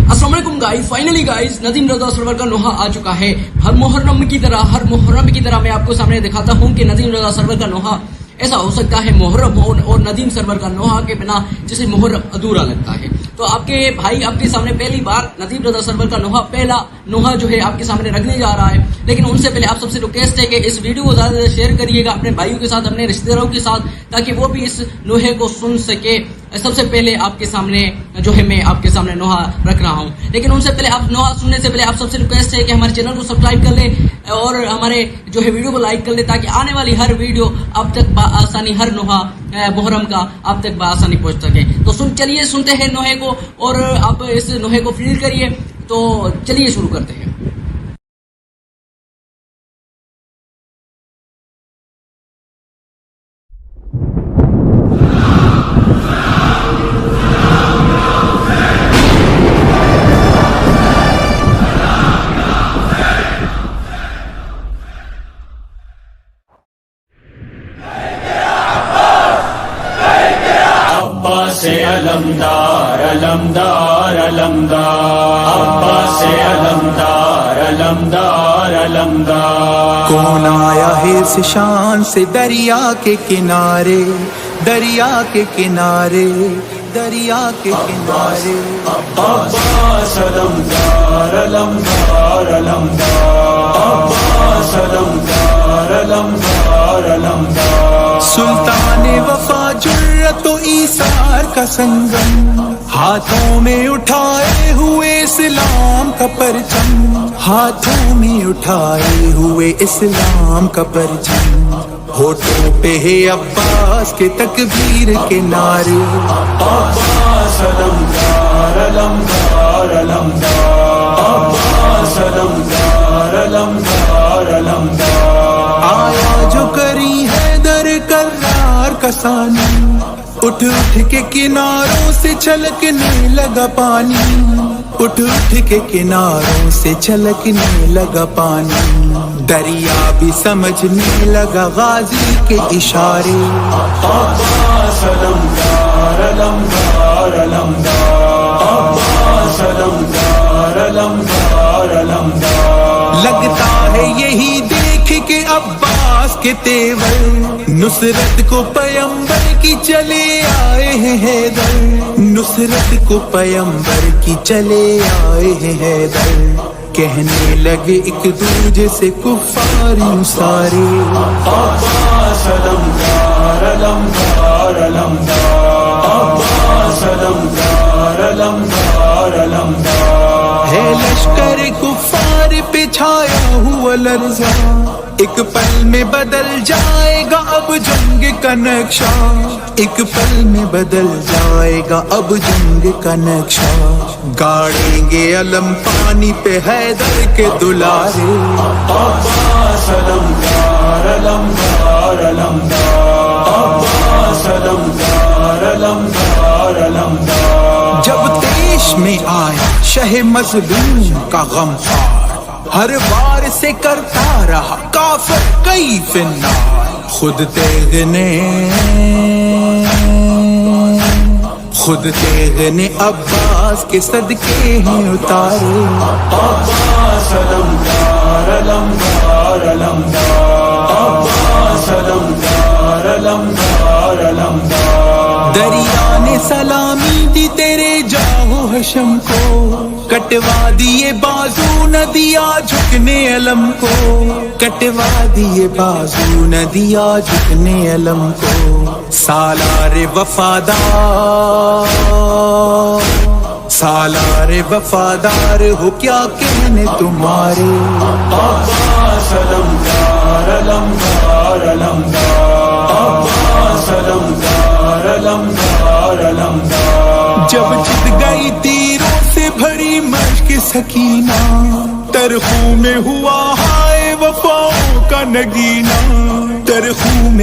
अस्सलाम वालेकुम guys, finally guys Nadeem रजा server का नोहा आ चुका है। हर मुहर्रम की तरह मैं आपको सामने दिखाता हूँ कि नदीम रजा सरवर का नोहा ऐसा हो सकता है मुहर्रम हो और नदीम सरवर का नोहा के बिना जैसे मुहर्रम अधूरा लगता है। तो आपके भाई आपके सामने पहली बार नदीम रजा सरवर का नोहा पहला नोहा जो है आपके सामने रखने जा रहा है। लेकिन उनसे पहले आप सबसे रिक्वेस्ट है कि इस वीडियो को ज़्यादा से शेयर करिएगा अपने भाइयों के साथ, अपने रिश्तेदारों के साथ, ताकि वो भी इस नोहे को सुन सके। सबसे पहले आपके सामने जो है मैं आपके सामने नोहा रख रहा हूँ। लेकिन उनसे पहले आप नोहा सुनने से पहले आप सबसे रिक्वेस्ट है कि हमारे चैनल को सब्सक्राइब कर ले और हमारे जो है वीडियो को लाइक कर ले, ताकि आने वाली हर वीडियो आप तक आसानी, हर नोहा मुहर्रम का आप तक आसानी पहुंच सके। तो चलिए सुनते हैं नोहे को और आप इस नोहे को फील करिए। तो चलिए शुरू करते हैं। से अलमदार अलमदार अलमदार, अब्बा से अलमदार अलमदार अलमदार। कौन आया है इस शान से दरिया के किनारे, दरिया के किनारे, दरिया के किनारे। अब्बास अलमदार अलमदार अलमदार, अब्बास अलमदार अलमदार अलमदार। सुल्तान वफा जुर्रत व ईसार का संगम, हाथों में उठाए हुए इस्लाम का परचम, हाथों में उठाए हुए इस्लाम का परचम। होठों पे है अब्बास के तकबीर के नारे। अब्बास अलमदार अलमदार अलमदार, अब्बास अलमदार अलमदार अलमदार। आया जो करी है दर करार का सानी, उठ उठ के किनारों से छलकने लगा पानी, उठ उठ के किनारों से छलकने लगा पानी। दरिया भी समझने लगा गाजी के इशारे। अब्बास अलमदार अलमदार अलमदार, अब्बास अलमदार अलमदार अलमदार। लगता है यही देख के अब्बास के तेवर, नुसरत को पैगंबर की चले आए हैं हैदर, नुसरत को पैगंबर की चले आए हैं हैदर। कहने लगे एक दूजे से कुफार सारे। अब्बास अलमदार अलमदार अलमदार, अब्बास अलमदार अलमदार अलमदार। है लश्कर कुफार पे छाया हुआ लर्जा, एक पल में बदल जाएगा अब जंग का नक्शा, एक पल में बदल जाएगा अब जंग का नक्शा। गाड़ेंगे अलम पानी पे हैदर के दुलारे। अब्बास अलमदार अलमदार अलमदार, अब्बास अलमदार अलमदार अलमदार। जब देश में आया शह मजलूम का गमखार, हर बार से करता रहा काफिर कई फिन्नार। खुद तेग ने अब्बास के सदके हैं उतारे। अब्बास अलमदार अलमदार अलमदार, अब्बास अलमदार अलमदार अलमदार। दरिया ने सलामी दी तेरे जाओ हशम को, कटवा दिए बाजू न दिया झुकने अलम को, कटवा दिए बाजू न दिया झुकने अलम को। सालारे वफादार, सालारे वफादार हो क्या कहने तुम्हारे। अब्बास अलमदार अलमदार अलमदार, अब्बास अलमदार अलमदार अलमदार। जब चित गई तीरों से भरी मश्क सकीना, तरखू में हुआ हाय वफाओं का नगीना, तरखू में